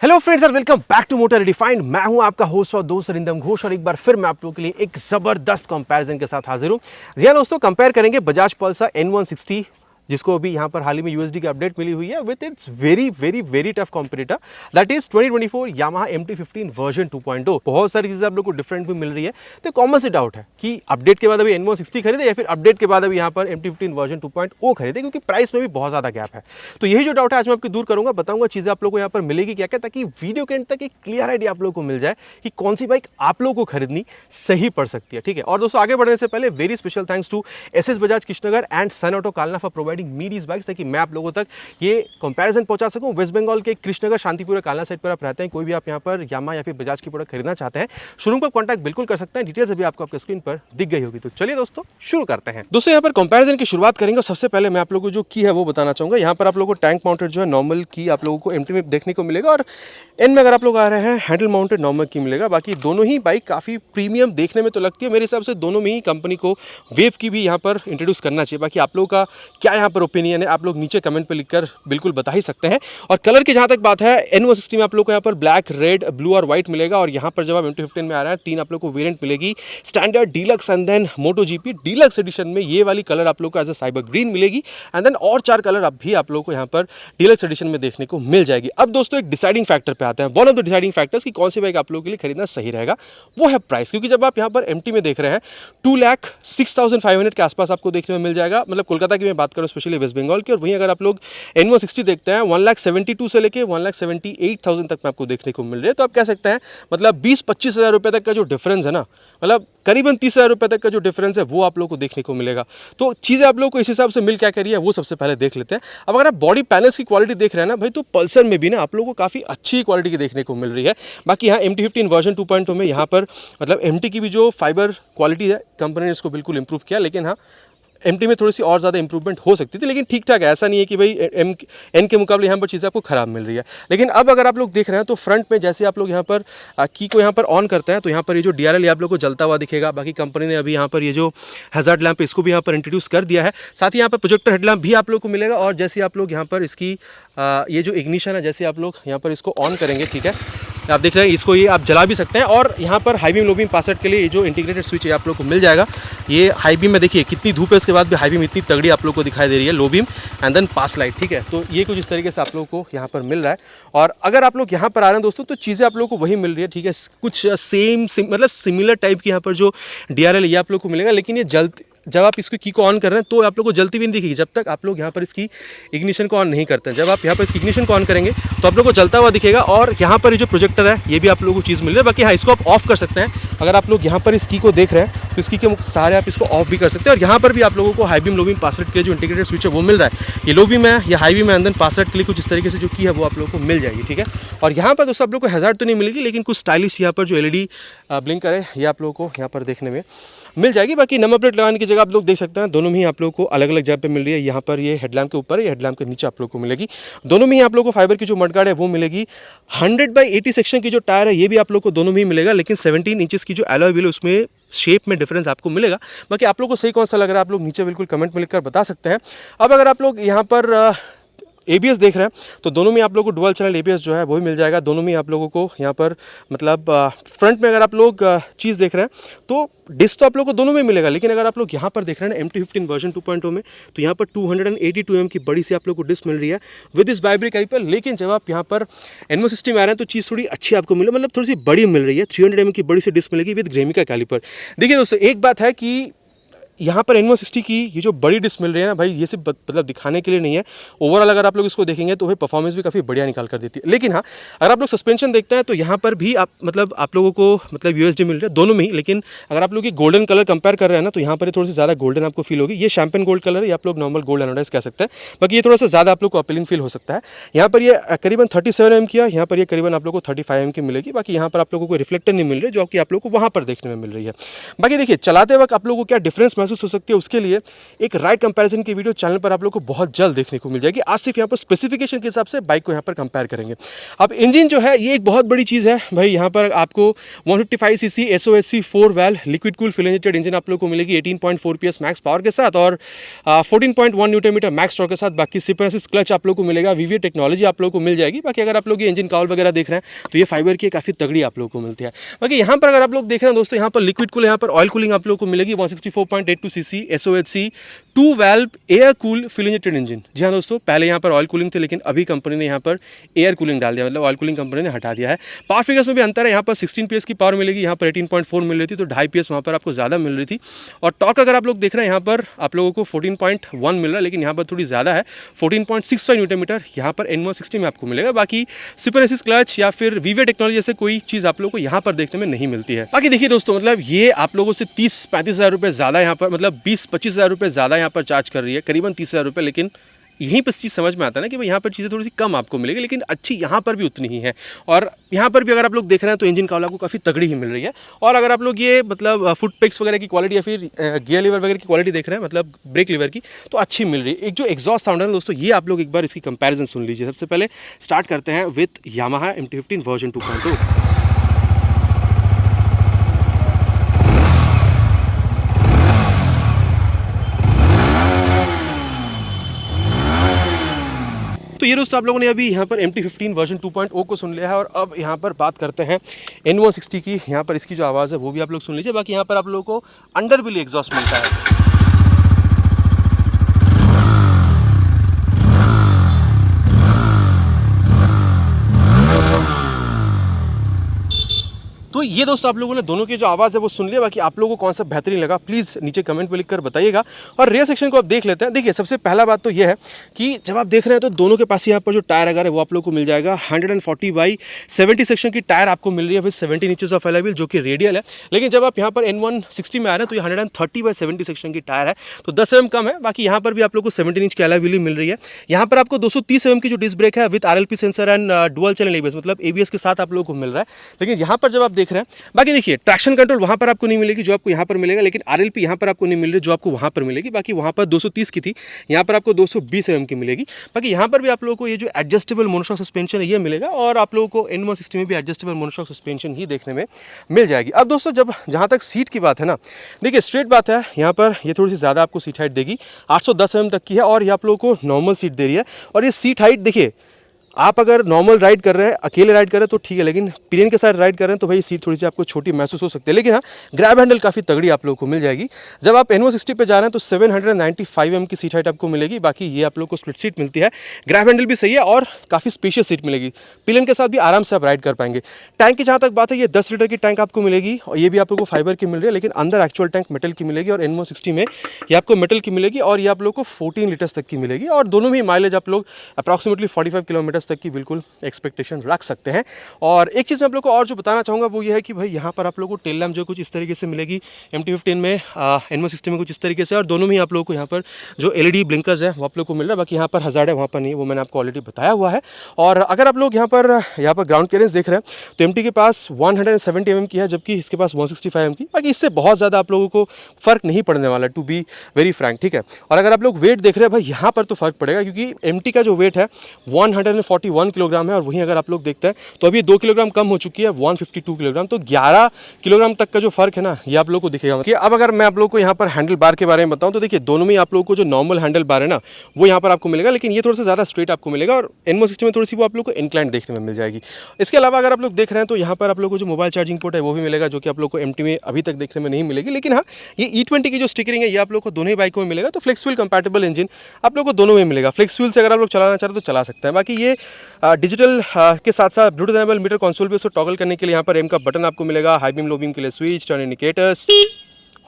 Hello friends और welcome back to motor redefined. मैं हूं आपका होस्ट और दोस्त अरिंदम घोष और एक बार फिर मैं आप लोगों के लिए एक जबरदस्त कंपैरिजन के साथ हाजिर हूं। जी हाँ दोस्तों, कंपेयर करेंगे बजाज पल्सर N160 जिसको अभी यहाँ पर हाल ही में यूएसडी की अपडेट मिली हुई है with its very very very tough competitor that is 2024 Yamaha MT-15 version 2.0। बहुत सारी चीज़ें आप लोग को डिफरेंट भी मिल रही है, तो कॉमन से डाउट है कि अपडेट के बाद अभी N160 खरीदे या फिर अपडेट के बाद अभी यहाँ पर MT-15 वर्जन 2.0 खरीदे, क्योंकि प्राइस में भी बहुत ज़्यादा गैप है। तो यही जो डाउट है आज मैं आपको दूर करूँगा, बताऊँगा चीज़ें आप लोग को यहाँ पर मिलेगी क्या क्या, ताकि वीडियो के एंड तक एक क्लियर आइडिया आप लोग को मिल जाए कि कौन सी बाइक आप लोगों को खरीदनी सही पड़ सकती है। ठीक है, और दोस्तों आगे बढ़ने से पहले very special thanks to SS Bajaj Krishnanagar and sun auto Kalna for providing me these bikes, कि मैं आप लोगों तक ये कंपैरिजन पहुंचा सकूं। वेस्ट बंगाल के कृष्णनगर शांतिपुरा कालना साइड पर आप रहते हैं, कोई भी आप यहां पर यामा या फिर बजाज की प्रोडक्ट खरीदना चाहते हैं, शोरूम का कांटेक्ट बिल्कुल कर सकते हैं। डिटेल्स अभी आपको आपके स्क्रीन पर दिख गई होगी। तो चलिए दोस्तों शुरू करते हैं। दोस्तों यहां पर कंपैरिजन की शुरुआत करेंगे। सबसे पहले मैं आप लोगों को जो की है वो बताना चाहूंगा। यहां पर आप लोगों को टैंक माउंटेड जो है नॉर्मल की आप लोगों को एमटी में देखने को मिलेगा, और एन में अगर आप लोग आ रहे हैं हैंडल माउंटेड नॉर्मल की मिलेगा। बाकी दोनों ही बाइक काफी प्रीमियम देखने में तो लगती है। मेरे हिसाब से दोनों में ही कंपनी को वेव की भी यहाँ पर इंट्रोड्यूस करना चाहिए। बाकी आप लोगों का क्या यहाँ पर ओपिनियन है आप लोग नीचे कमेंट पे लिखकर बिल्कुल बता ही सकते हैं। और कलर की जहां तक बात है, N160 में आप लोग को यहाँ पर ब्लैक, रेड, ब्लू और व्हाइट मिलेगा। और यहाँ पर जब आप MT-15 में आ रहा है, तीन आप लोग को वेरिएंट मिलेगी, standard, deluxe and then moto GP. Deluxe edition में ये वाली कलर आप लोग को एज अ साइबर ग्रीन मिलेगी, एंड देन और चार कलर अब भी आप लोग को यहाँ पर डीलक्स एडिशन में देखने को मिल जाएगी। अब दोस्तों एक डिसाइडिंग फैक्टर पे आते हैं, one of the deciding factors कि कौन सी बाइक आप लोगों के लिए खरीदना सही रहेगा, वो है प्राइस। क्योंकि जब आप यहाँ पर MT में देख रहे हैं 2,06,500 के आसपास आपको देखने में मिल जाएगा, मतलब कोलकाता की मैं बात करूँ स्पेशली वेस्ट बंगाल की। और वहीं अगर आप लोग N160 देखते हैं 1,72,000 से लेके 1,78,000 तक में आपको देखने को मिल रही है। तो आप कह सकते हैं मतलब 20-25 हज़ार रुपये तक का जो डिफरेंस है ना, मतलब करीबन 30 हज़ार रुपये तक का जो डिफरेंस है वो आप लोग को देखने को मिलेगा। तो चीज़ें आप लोग को इस हिसाब से मिल क्या करिए वो सबसे पहले देख लेते हैं। अब अगर आप बॉडी पैनल्स की क्वालिटी देख रहे हैं ना भाई, तो पल्सर में भी ना आप लोग को काफ़ी अच्छी क्वालिटी की देखने को मिल रही है। बाकी यहाँ MT-15 वर्जन 2.0 में यहाँ पर मतलब MT की भी जो फाइबर क्वालिटी है कंपनी ने इसको बिल्कुल इंप्रूव किया, लेकिन हाँ MT में थोड़ी सी और ज़्यादा इंप्रूवमेंट हो सकती थी, लेकिन ठीक ठाक है। ऐसा नहीं है कि भाई एन के मुकाबले यहाँ पर चीज़ें आपको खराब मिल रही है। लेकिन अब अगर आप लोग देख रहे हैं तो फ्रंट में जैसे आप लोग यहाँ पर की को यहाँ पर ऑन करते हैं तो यहाँ पर ये जो DRL ये आप लोग को जलता हुआ दिखेगा। बाकी कंपनी ने अभी यहाँ पर ये जो हैज़ार्ड लैंप इसको भी यहाँ पर इंट्रोड्यूस कर दिया है। साथ ही यहाँ पर प्रोजेक्टर हेडलैम्प भी आप लोग को मिलेगा। और जैसे आप लोग यहाँ पर इसकी ये जो इग्निशन है, जैसे आप लोग यहाँ पर इसको ऑन करेंगे, ठीक है, आप देख रहे हैं इसको, ये आप जला भी सकते हैं। और यहाँ पर high beam low beam pass out के लिए ये जो इंटीग्रेटेड स्विच है आप लोग को मिल जाएगा। ये हाई बीम में देखिए कितनी धूप है, इसके बाद भी हाई बीम इतनी तगड़ी आप लोग को दिखाई दे रही है, low beam and then pass light. ठीक है, तो ये कुछ इस तरीके से आप लोग को यहाँ पर मिल रहा है। और अगर आप लोग यहाँ पर आ रहे हैं दोस्तों तो चीज़ें आप लोग को वही मिल रही है। ठीक है, कुछ मतलब सिमिलर टाइप की यहाँ पर जो DRL ये आप लोग को मिलेगा, लेकिन ये जब आप इसको की को ऑन कर रहे हैं तो आप लोग को जलती भी नहीं दिखेगी जब तक आप लोग यहाँ पर इसकी इग्निशन को ऑन नहीं करते हैं। जब आप यहाँ पर इसकी इग्निशन को ऑन करेंगे तो आप लोग को जलता हुआ दिखेगा। और यहाँ पर ये जो प्रोजेक्टर है ये भी आप लोगों को चीज़ मिल रही है। बाकी हाँ, इसको आप ऑफ कर सकते हैं। अगर आप लोग यहाँ पर इस की को देख रहे हैं तो इसकी के सहारे आप इसको ऑफ भी कर सकते हैं। और यहाँ पर भी आप लोगों को high beam low beam pass out के लिए जो इंटीग्रेटेड स्विच है वो मिल रहा है। ये लो बीम है, ये हाई बीम है, एंड देन पास आउट के लिए कुछ इस तरीके से जो की है वो आप लोगों को मिल जाएगी। ठीक है, और यहाँ पर दोस्तों आप लोग को हैज़ार्ड तो नहीं मिलेगी, लेकिन कुछ स्टाइलिश यहाँ पर जो LED ब्लिंकर है ये आप लोगों को यहाँ पर देखने में मिल जाएगी। बाकी नंबर प्लेट लगाने की जगह आप लोग देख सकते हैं दोनों में ही आप लोग को अलग अलग जगह पे मिल रही है। यहाँ पर ये हेडलैम्प के ऊपर है, ये हेडलैम्प के नीचे आप लोग को मिलेगी। दोनों में ही आप लोग को फाइबर की जो मडगार्ड है वो मिलेगी। 100/80 सेक्शन की जो टायर है ये भी आप लोग को दोनों में ही मिलेगा, लेकिन 17 इंचेस की जो एलॉय व्हील है उसमें शेप में डिफरेंस आपको मिलेगा। बाकी आप लोग को सही कौन सा लग रहा है आप लोग नीचे बिल्कुल कमेंट में लिखकर बता सकते हैं। अब अगर आप लोग यहाँ पर ABS देख रहे हैं तो दोनों में आप लोगों को डुअल चैनल ABS जो है वो भी मिल जाएगा। दोनों में आप लोगों को यहाँ पर मतलब फ्रंट में अगर आप लोग चीज़ देख रहे हैं तो डिस्क तो आप लोगों को दोनों में मिलेगा। लेकिन अगर आप लोग यहाँ पर देख रहे हैं ना MT-15 वर्जन 2.0 में, तो यहाँ पर 282 mm की बड़ी सी आप लोग को डिस्क मिल रही है विद इस बाइब्रेक कैलिपर। लेकिन जब आप यहाँ पर N160 में आ रहे हैं तो चीज़ थोड़ी अच्छी आपको मिले, मतलब थोड़ी सी बड़ी मिल रही है। 300 mm की बड़ी सी डिस्क मिलेगी विद ग्रेमिका कैलिपर। देखिए दोस्तों एक बात है कि यहाँ पर N160 की ये जो बड़ी डिस्क मिल रही है ना भाई, ये सिर्फ मतलब दिखाने के लिए नहीं है। ओवरऑल अगर आप लोग इसको देखेंगे तो भाई परफॉर्मेंस भी काफ़ी बढ़िया निकाल कर देती है। लेकिन हाँ, अगर आप लोग सस्पेंशन देखते हैं तो यहाँ पर भी आप मतलब आप लोगों को मतलब USD मिल रहा है दोनों में ही। लेकिन अगर आप लोग ये गोल्डन कलर कंपेयर कर रहे हैं ना तो यहाँ पर थोड़ी सी ज़्यादा गोल्डन आपको फील होगी। ये शैम्पेन गोल्ड कलर है, आप लोग नॉर्मल गोल्ड एनोडाइज कह सकते हैं। बाकी ये थोड़ा सा ज़्यादा आप लोग को अपीलिंग फील हो सकता है। यहाँ पर ये करीबन 37 mm की है, यहाँ पर ये करीबन आप लोग को 35 mm की मिलेगी। बाकी यहाँ पर आप लोगों को रिफ्लेक्टर नहीं मिल रही है जो कि आप लोग को वहाँ पर देखने में मिल रही है। बाकी देखिए चलाते वक्त आप लोगों को क्या डिफरेंस महसूस हो सकती है, उसके लिए एक राइड कंपैरिजन की वीडियो चैनल पर आप लोग को बहुत जल्द देखने को मिल जाएगी। आज सिर्फ यहाँ पर स्पेसिफिकेशन के हिसाब से बाइक को यहाँ पर कंपेयर करेंगे। अब इंजन जो है ये एक बहुत बड़ी चीज़ है भाई। यहाँ पर आपको 155 CC SOSC 4 valve liquid cool fuel injected engine आप लोग को मिलेगी 18.4 PS मैक्स पावर के साथ और 14.1 न्यूटन मीटर मैक्स टॉर्क के साथ। बाकी सिपर असिस्ट क्लच आप लोग को मिलेगा, VVA टेक्नोलॉजी आप लोग को मिल जाएगी। बाकी अगर आप लोग ये इंजन काउल वगैरह देख रहे हैं तो ये फाइबर की काफ़ी तगड़ी आप लोग को मिलती है। बाकी यहाँ पर अगर आप लोग देख रहे हैं दोस्तों, यहाँ पर लिक्विड कूल, यहाँ पर ऑयल कूलिंग आप लोग को मिलेगी 164.82 CC SOHC 2 valve air cool fuel injected engine. जी हाँ दोस्तों, पहले यहाँ पर ऑयल कूलिंग थे लेकिन अभी कंपनी ने यहाँ पर एयर कूलिंग डाल दिया, मतलब ऑयल कूलिंग कंपनी ने हटा दिया है। पावर फिगर्स में भी अंतर है, यहाँ पर 16 PS की पावर मिलेगी, यहाँ पर 18.4 मिल रही थी, तो 2.5 PS वहाँ पर आपको ज़्यादा मिल रही थी। और टॉर्क अगर आप लोग देख रहे हैं यहाँ पर आप लोगों को 14.1 मिल रहा है, लेकिन यहाँ पर थोड़ी ज़्यादा है 14.65 न्यूटन मीटर यहाँ पर N160 में आपको मिलेगा। बाकी सुपर एसिस्ट क्लच या फिर VVA टेक्नोलॉजी जैसे कोई चीज़ आप लोगों को यहाँ पर देखने में नहीं मिलती है। बाकी देखिए दोस्तों, मतलब ये आप लोगों से 30-35 हज़ार रुपये ज़्यादा यहाँ पर, मतलब 20-25 हज़ार रुपये ज़्यादा यहाँ पर चार्ज कर रही है, करीबन 30 हज़ार रुपये। लेकिन यहीं पर चीज़ समझ में आता है ना कि भाई यहाँ पर चीज़ें थोड़ी सी कम आपको मिलेगी, लेकिन अच्छी यहाँ पर भी उतनी ही है। और यहाँ पर भी अगर आप लोग देख रहे हैं तो इंजन काउल आपको काफ़ी तगड़ी ही मिल रही है। और अगर आप लोग ये मतलब फुट पेक्स वगैरह की क्वालिटी या फिर गियर लीवर वगैरह की क्वालिटी देख रहे हैं, मतलब ब्रेक लीवर की, तो अच्छी मिल रही है। एक जो एग्जॉस्ट साउंड है दोस्तों, ये आप लोग एक बार इसकी कंपैरिजन सुन लीजिए। सबसे पहले स्टार्ट करते हैं विथ यामाहा MT-15 वर्जन 2.0। तो ये दोस्तों आप लोगों ने अभी यहाँ पर MT-15 वर्जन 2.0 को सुन लिया है। और अब यहाँ पर बात करते हैं N160 की। यहाँ पर इसकी जो आवाज़ है वो भी आप लोग सुन लीजिए। बाकी यहाँ पर आप लोगों को अंडर बिली एग्जॉस्ट मिलता है। तो ये दोस्तों आप लोगों ने दोनों की जो आवाज़ है वो सुन लिया। बाकी आप लोगों को कौन सा बेहतरीन लगा प्लीज़ नीचे कमेंट में लिखकर बताइएगा। और रेयर सेक्शन को आप देख लेते हैं। देखिए सबसे पहला बात तो ये है कि जब आप देख रहे हैं तो दोनों के पास यहाँ पर जो टायर अगर है वो आप लोग को मिल जाएगा 140/70 सेक्शन की टायर आपको मिल रही है with 17 inches of alloy wheel जो कि रेडियल है। लेकिन जब आप यहाँ पर N160 में आ रहे हैं तो ये 130/70 सेक्शन की टायर है, तो 10 mm कम है। बाकी यहाँ पर भी आप लोग को 17 इंच की एलॉय व्हील मिल रही है। यहाँ पर आपको 230 mm की जो डिस्क ब्रेक है with RLP sensor and dual channel ABS, मतलब ABS के साथ आप लोगों को मिल रहा है। लेकिन यहाँ पर जब आप देख रहे हैं, बाकी देखिए ट्रैक्शन कंट्रोल वहां पर आपको नहीं मिलेगी जो आपको यहाँ पर मिलेगा, लेकिन RLP यहाँ पर आपको नहीं मिल रही जो आपको वहां पर मिलेगी। बाकी वहां पर 230 की थी, यहाँ पर आपको 220 mm की मिलेगी। बाकी यहाँ पर भी आप लोगों को ये जो एडजस्टेबल मोनोशॉक सस्पेंशन है ये मिलेगा। और आप लोगों को N160 में भी एडजस्टेबल मोनोशॉक सस्पेंशन ही देखने में मिल जाएगी। अब दोस्तों जब जहाँ तक सीट की बात है ना, देखिए स्ट्रेट बात है, यहाँ पर ये थोड़ी सी ज़्यादा आपको सीट हाइट देगी, 810 mm तक की है। और ये आप लोगों को नॉर्मल सीट दे रही है। और ये सीट हाइट देखिए, आप अगर नॉर्मल राइड कर रहे हैं, अकेले राइड कर रहे हैं तो ठीक है, लेकिन पिलियन के साथ राइड कर रहे हैं तो भाई सीट थोड़ी सी आपको छोटी महसूस हो सकती है। लेकिन हाँ, ग्रैब हैंडल काफ़ी तगड़ी आप लोगों को मिल जाएगी। जब आप N160 पे जा रहे हैं तो 795 mm की सीट हाइट आपको मिलेगी। बाकी ये आप लोग को स्प्लिट सीट मिलती है, ग्रैब हैंडल भी सही है और काफ़ी स्पेशियस सीट मिलेगी। पिलियन के साथ भी आराम से आप राइड कर पाएंगे। टैंक की जहाँ तक बात है, ये 10 लीटर की टैंक आपको मिलेगी और ये भी आप लोग को फाइबर की मिल रही है, लेकिन अंदर एक्चुअल टैंक मेटल की मिलेगी। और N160 में ये आपको मेटल की मिलेगी और ये आप लोग को 14 लीटर्स तक की मिलेगी। और दोनों में माइलेज आप लोग अप्रॉक्सीमेटली 45 किलोमीटर्स तक की बिल्कुल एक्सपेक्टेशन रख सकते हैं। और एक चीज़ मैं आप लोग को और जो बताना चाहूँगा वो ये है कि भाई यहाँ पर आप लोगों को टेल लैम्प जो कुछ इस तरीके से मिलेगी MT-15 में, N160 में कुछ इस तरीके से। और दोनों में ही आप लोगों को यहाँ पर जो LED ब्लिंकर्स है वो आप लोग को मिल रहा है। बाकी यहाँ पर हज़ार्ड है, वहाँ पर नहीं है, वो मैंने आपको ऑलरेडी बताया हुआ है। और अगर आप लोग यहाँ पर ग्राउंड क्लियरेंस देख रहे हैं तो MT के पास 170 mm की है, जबकि इसके पास 165 mm की। बाकी इससे बहुत ज़्यादा आप लोगों को फ़र्क नहीं पड़ने वाला, टू बी वेरी फ्रैंक, ठीक है। और अगर आप लोग वेट देख रहे हैं भाई, यहाँ पर तो फ़र्क पड़ेगा क्योंकि MT का जो वेट है 141 किलोग्राम है। और वहीं अगर आप लोग देखते हैं तो अभी 2 किलोग्राम कम हो चुकी है, 152 किलोग्राम। तो 11 किलोग्राम तक का जो फर्क है ना, ये आप लोग को दिखेगा। कि अब अगर मैं आप लोग को यहाँ पर हैंडल बार के बारे में बताऊँ तो देखिए दोनों में आप लोग को जो नॉर्मल हैंडल बार है ना वो यहाँ पर आपको मिलेगा, लेकिन ये थोड़ा सा ज़्यादा स्ट्रेट आपको मिलेगा। और N160 में थोड़ी सी वो आप लोग को इंक्लाइन देखने में मिल जाएगी। इसके अलावा अगर आप लोग देख रहे हैं तो यहाँ पर आप लोग को जो मोबाइल चार्जिंग पोर्ट है वो भी मिलेगा, जो कि आप लोग को MT में अभी तक देखने में नहीं मिलेगी। लेकिन हाँ, ये E20 की जो स्टिकरिंग है ये आप लोग को दोनों ही बाइकों में मिलेगा। तो फ्लेक्स व्हील कंपैटिबल इंजन आप लोग को दोनों में मिलेगा। फ्लेक्स व्हील से अगर आप लोग चलाना चाहते हैं तो चला सकते हैं। बाकी ये डिजिटल के साथ साथ ब्लूटूथ एनेबल मीटर कंसोल भी उसको टॉगल करने के लिए यहाँ पर M का बटन आपको मिलेगा। हाई बीम लो बीम के लिए स्विच, टर्न इंडिकेटर्स,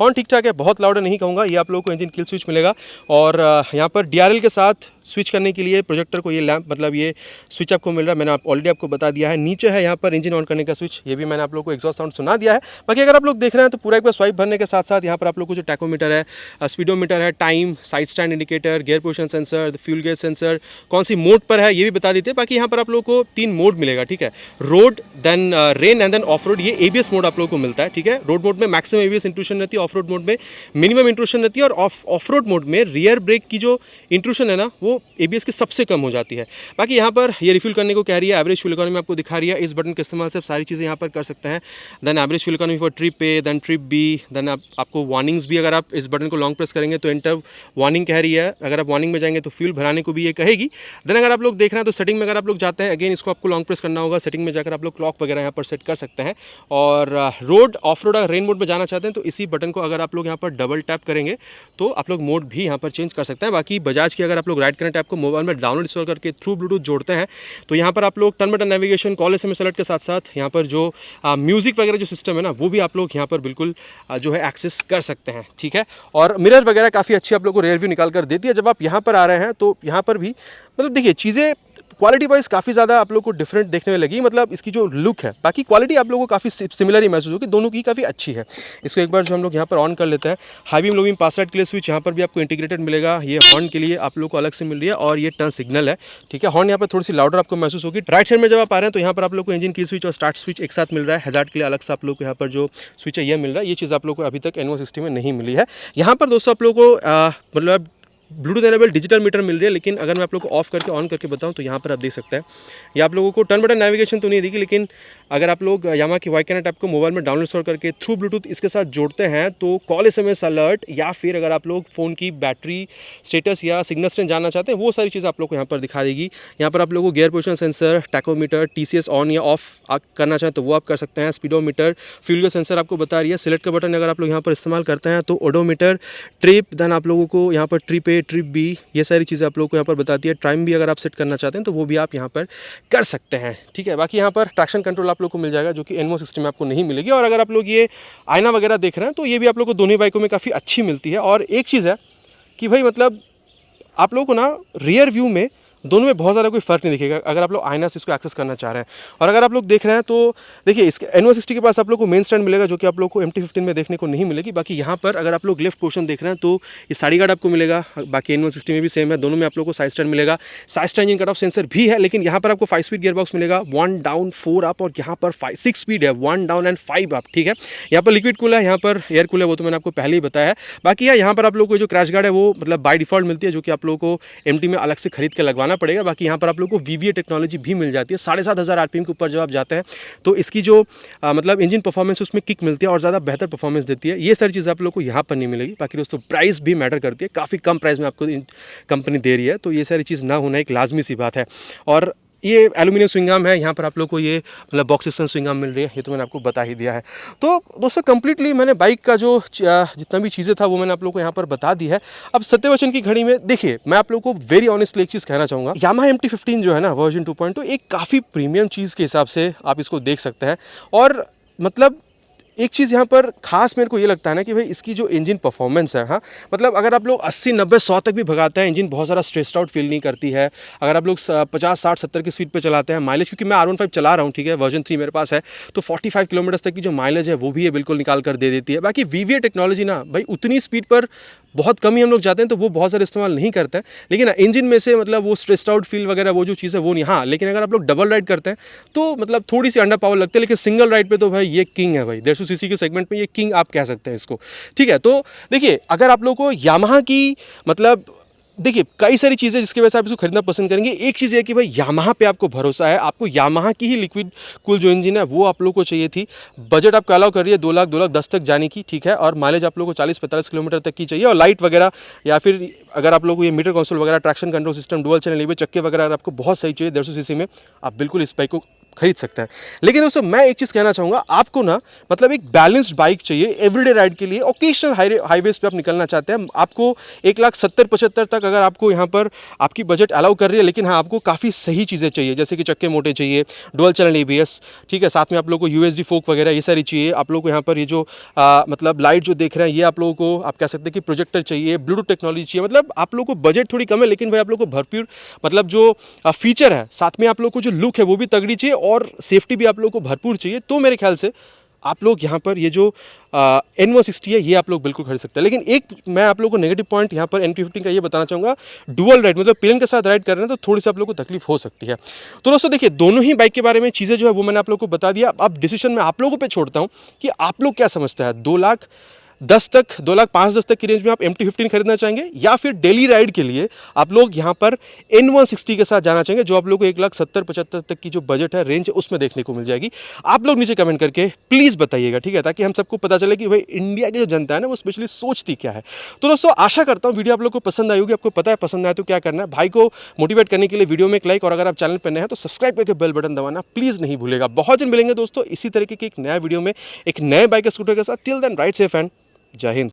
हॉर्न ठीक ठाक है, बहुत लाउड नहीं कहूँगा। ये आप लोगों को इंजन किल स्विच मिलेगा। और यहाँ पर DRL के साथ स्विच करने के लिए प्रोजेक्टर को ये लैंप मतलब ये स्विच आपको मिल रहा है, मैंने ऑलरेडी आपको बता दिया है। नीचे है यहाँ पर इंजन ऑन करने का स्विच, ये भी मैंने आप लोग को एग्जॉस्ट साउंड सुना दिया है। बाकी अगर आप लोग देख रहे हैं तो पूरा एक बार स्वाइप भरने के साथ साथ यहाँ पर आप लोग को जो टैकोमीटर है, स्पीडोमीटर है, time, side stand indicator, gear position sensor, fuel gauge sensor, कौन सी मोड पर है ये भी बता देते हैं। बाकी यहाँ पर आप लोग को 3 मोड मिलेगा, ठीक है, road, then rain and then off road. ये एबीएस मोड आप लोग को मिलता है, ठीक है। रोड मोड में मैक्सिमम एबीएस इंट्रूशन रहती है, ऑफ रोड मोड में मिनिमम इंट्रूशन रहती है, और ऑफ रोड मोड में रियर ब्रेक की जो इंट्रूशन है ना वो एबीएस की सबसे कम हो जाती है। बाकी यहाँ पर ये रिफ्यूल करने को कह रही है, एवरेज फ्यूल इकोनॉमी आपको दिखा रही है। इस बटन के इस्तेमाल से आप सारी चीज़ें यहाँ पर कर सकते हैं। Then average fuel economy for trip A, then trip B, then आपको वार्निंग्स भी, अगर आप इस बटन को लॉन्ग प्रेस करेंगे तो एंटर वार्निंग कह रही है, अगर आप वार्निंग में जाएंगे तो फ्यूल भराने को भी ये कहेगी। देन अगर आप लोग देख रहे हैं तो सेटिंग में अगर आप लोग जाते हैं, अगेन इसको आपको लॉन्ग प्रेस करना होगा, सेटिंग में जाकर आप लोग क्लॉक वगैरह यहाँ पर सेट कर सकते हैं। और रोड, ऑफ रोड, अगर रेन मोड में जाना चाहते हैं तो इसी बटन को अगर आप लोग यहाँ पर डबल टैप करेंगे तो आप लोग मोड भी यहाँ पर चेंज कर सकते हैं। बाकी बजाज की अगर आप लोग राइड कनेक्ट ऐप को मोबाइल में डाउनलोड इंस्टॉल करके थ्रू ब्लूटूथ जोड़ते हैं तो यहाँ पर आप लोग turn button navigation, call SMS alert के साथ साथ यहाँ पर जो म्यूजिक वगैरह जो सिस्टम है ना वो भी आप लोग यहाँ पर बिल्कुल जो है एक्सेस कर सकते हैं, ठीक है। और मिरर वगैरह काफ़ी अच्छी आप लोग को रेयर व्यू निकाल कर देती है। जब आप यहाँ पर आ रहे हैं तो यहाँ पर भी मतलब देखिए चीज़ें क्वालिटी वाइज काफ़ी ज़्यादा आप लोग को डिफरेंट देखने में लगी, मतलब इसकी जो लुक है, बाकी क्वालिटी आप लोगों को काफ़ी सिमिलर ही महसूस होगी, दोनों की काफ़ी अच्छी है। इसको एक बार जो हम लोग यहाँ पर ऑन कर लेते हैं, हाई बीम लो बीम पास लाइट के लिए स्विच यहाँ पर भी आपको इंटीग्रेटेड मिलेगा। ये हॉर्न के लिए आप लोग को अलग से मिल रही है और ये टर्न सिग्नल है, ठीक है। हॉर्न यहाँ पर थोड़ी सी लाउडर आपको महसूस होगी। राइट साइड में जब आप आ रहे हैं तो यहाँ पर आप लोग को इंजन की स्विच और स्टार्ट स्विच एक साथ मिल रहा है। हैजार्ड के लिए अलग से आप लोग को यहाँ पर जो स्विच है ये मिल रहा है। ये चीज़ आप लोग को अभी तक N160 में नहीं मिली है। यहाँ पर दोस्तों आप लोग को मतलब ब्लूटूथ एनेबल डिजिटल मीटर मिल रही है, लेकिन अगर मैं आप लोग को ऑफ करके ऑन करके बताऊं तो यहाँ पर आप देख सकते हैं ये आप लोगों को टर्न बटन नेविगेशन तो नहीं देगी, लेकिन अगर आप लोग यामाहा की वाई कनेक्ट ऐप को मोबाइल में डाउनलोड इंस्टॉल करके थ्रू ब्लूटूथ इसके साथ जोड़ते हैं तो कॉल एसएमएस अलर्ट या फिर अगर आप लोग फ़ोन की बैटरी स्टेटस या सिग्नल स्ट्रेंथ जानना चाहते हैं वो सारी चीज़ आप लोग को यहाँ पर दिखा देगी। यहाँ पर आप लोगों को gear position sensor, tachometer, TCS on या ऑफ करना चाहें तो वो आप कर सकते हैं। स्पीडोमीटर, फ्यूल गेज सेंसर आपको बता रही है। सिलेक्ट का बटन अगर आप लोग यहाँ पर इस्तेमाल करते हैं तो ओडोमीटर, ट्रिप, देन आप लोगों को यहाँ पर ट्रिप ए, ट्रिप बी, ये सारी चीज़ें आप लोगों को यहाँ पर बताती है। टाइम भी अगर आप सेट करना चाहते हैं तो वो भी आप यहाँ पर कर सकते हैं, ठीक है। बाकी यहाँ पर ट्रैक्शन कंट्रोल आप लोग को मिल जाएगा जो कि N160 में आपको नहीं मिलेगी। और अगर आप लोग ये आईना वगैरह देख रहे हैं तो ये भी आप लोग को दोनों बाइकों में काफ़ी अच्छी मिलती है। और एक चीज़ है कि भाई मतलब आप लोगों को ना रियर व्यू में दोनों में बहुत ज़्यादा कोई फ़र्क नहीं दिखेगा अगर आप लोग आईना से इसको एक्सेस करना चाह रहे हैं। और अगर आप लोग देख रहे हैं तो देखिए इसके N160 के पास आप लोग को मेन स्टैंड मिलेगा जो कि आप लोग को MT-15 में देखने को नहीं मिलेगी। बाकी यहाँ पर अगर आप लोग लेफ्ट पोर्शन देख रहे हैं तो ये साइड गार्ड आपको मिलेगा। बाकी N160 में भी सेम है, दोनों में आप लोग को साइड स्टैंड मिलेगा। Side stand engine cut off sensor भी है, लेकिन यहाँ पर आपको 5 स्पीड गियर बॉक्स मिलेगा, 1 डाउन 4 अप, और यहाँ पर 6 स्पीड है, 1 डाउन एंड 5 अप, ठीक है। यहाँ पर लिक्विड कूल है, यहाँ पर एयर कूल है, वो तो मैंने आपको पहले ही बताया है। बाकी यहाँ पर आप लोग को जो क्रैश गार्ड है वो मतलब बाय डिफॉल्ट मिलती है जो कि आप लोग को MT में अलग से खरीद के लगवाना पड़ेगा। बाकी यहाँ पर आप लोग को VVA टेक्नोलॉजी भी मिल जाती है। 7500 RPM के ऊपर जब आप जाते हैं तो इसकी जो मतलब इंजन परफॉर्मेंस उसमें किक मिलती है और ज़्यादा बेहतर परफॉर्मेंस देती है। ये सारी चीज़ें आप लोग को यहाँ पर नहीं मिलेगी। बाकी दोस्तों प्राइस भी मैटर करती है, काफ़ी कम प्राइस में आपको कंपनी दे रही है, तो ये सारी चीज़ ना होना एक लाजमी सी बात है। और ये एल्यूमिनियम स्विंगाम है, यहाँ पर आप लोग को ये मतलब बॉक्स सिस्टम स्विंगाम मिल रही है, ये तो मैंने आपको बता ही दिया है। तो दोस्तों कंप्लीटली मैंने बाइक का जो जितना भी चीज़ें था वो मैंने आप लोग को यहाँ पर बता दी है। अब सत्यवचन की घड़ी में देखिए मैं आप लोग को वेरी ऑनेस्टली एक चीज़ कहना चाहूँगा, यामाहा MT-15 जो है ना वर्जन 2.2 एक काफ़ी प्रीमियम चीज़ के हिसाब से आप इसको देख सकते हैं। और मतलब एक चीज़ यहाँ पर खास मेरे को ये लगता है ना कि भाई इसकी जो इंजन परफॉर्मेंस है, हाँ मतलब अगर आप लोग 80, 90, 100 तक भी भगाते हैं इंजन बहुत ज़्यादा स्ट्रेस्ड आउट फील नहीं करती है। अगर आप लोग 50, 60, 70 की स्पीड पे चलाते हैं, माइलेज क्योंकि मैं R15 चला रहा हूँ, ठीक है, वर्जन 3 मेरे पास है, तो 45 किलोमीटर तक की जो माइलेज है वो भी ये बिल्कुल निकाल कर दे देती है। बाकी VVA टेक्नोलॉजी ना भाई उतनी स्पीड पर बहुत कम ही हम लोग जाते हैं तो वो बहुत ज़्यादा इस्तेमाल नहीं करते हैं, लेकिन इंजन में से मतलब वो स्ट्रेस्ड आउट फील वगैरह वो जो चीज़ है वो नहीं। हाँ लेकिन अगर आप लोग डबल राइड करते हैं तो मतलब थोड़ी सी अंडर पावर लगती है, लेकिन सिंगल राइड पे तो भाई ये किंग है भाई, 150 सीसी के सेगमेंट में ये किंग आप कह सकते हैं इसको, ठीक है। तो देखिए अगर आप लोग को यामाहा की मतलब देखिए कई सारी चीज़ें जिसकी वजह से आप इसको खरीदना पसंद करेंगे। एक चीज़ है कि भाई यामाहा पे आपको भरोसा है, आपको यामाहा की ही लिक्विड कूल जो इंजन है वो आप लोग को चाहिए थी। बजट आपका अलाउ कर रही है 2 लाख 2 लाख 10 तक जाने की, ठीक है, और माइलेज आप लोग को 40-45 किलोमीटर तक की चाहिए। और लाइट वगैरह या फिर अगर आप लोग को ये मीटर कंसोल वगैरह, traction control system, dual channel ABS चक्के वगैरह अगर आपको बहुत सही चाहिए 150 सीसी में, आप बिल्कुल इस बाइक को खरीद सकते हैं। लेकिन दोस्तों मैं एक चीज़ कहना चाहूँगा, आपको ना मतलब एक बैलेंस्ड बाइक चाहिए एवरीडे राइड के लिए। ओकेशनल हाईवेज पे आप निकलना चाहते हैं, आपको 1,70,75 तक अगर आपको यहाँ पर आपकी बजट अलाउ कर रही है, लेकिन हाँ आपको काफ़ी सही चीज़ें चाहिए, जैसे कि चक्के मोटे चाहिए, डुअल चैनल एबीएस, ठीक है, साथ में आप लोगों को यूएसडी फोक वगैरह ये सारी चाहिए। आप लोगों को यहाँ पर ये जो मतलब लाइट जो देख रहे हैं, ये आप लोगों को आप कह सकते हैं कि प्रोजेक्टर चाहिए, ब्लूटूथ टेक्नोलॉजी चाहिए। मतलब आप लोगों को बजट थोड़ी कम है, लेकिन भाई आप लोगों को भरपूर मतलब जो फीचर है, साथ में आप लोगों को जो लुक है वो भी तगड़ी चाहिए और सेफ्टी भी आप लोगों को भरपूर चाहिए। तो मेरे ख्याल से आप लोग यहाँ पर ये जो N160 है ये आप लोग बिल्कुल खरीद सकते हैं। लेकिन एक मैं आप लोगों को नेगेटिव पॉइंट यहाँ पर N250 का ये बताना चाहूँगा, डुअल राइड मतलब पिलियन के साथ राइड कर रहे हैं तो थोड़ी सी आप लोगों को तकलीफ हो सकती है। तो दोस्तों देखिए, दोनों ही बाइक के बारे में चीज़ें जो है वो मैंने आप लोगों को बता दिया। अब डिसीजन मैं आप लोगों पे छोड़ता हूँ कि आप लोग क्या समझते हैं, 2,10,000 तक, 2,05,10,000 तक की रेंज में आप MT-15 खरीदना चाहेंगे, या फिर डेली राइड के लिए आप लोग यहाँ पर N160 के साथ जाना चाहेंगे, जो आप लोग को 1,70,75 तक की जो बजट है, रेंज है, उसमें देखने को मिल जाएगी। आप लोग नीचे कमेंट करके प्लीज़ बताइएगा, ठीक है, ताकि हम सबको पता चले कि भाई इंडिया की जो जनता है ना वो स्पेशली सोचती क्या है। तो दोस्तों आशा करता हूँ वीडियो आप लोग को पसंद आई होगी। आपको पता है पसंद आए तो क्या करना है, भाई को मोटिवेट करने के लिए वीडियो में एक लाइक, और अगर आप चैनल पर नए हैं तो सब्सक्राइब करके बेल बटन दबाना प्लीज़ नहीं भूलेगा। बहुत जल्द मिलेंगे दोस्तों इसी तरीके के एक नया वीडियो में एक नए बाइक स्कूटर के साथ। Till then ride safe and जय हिंद।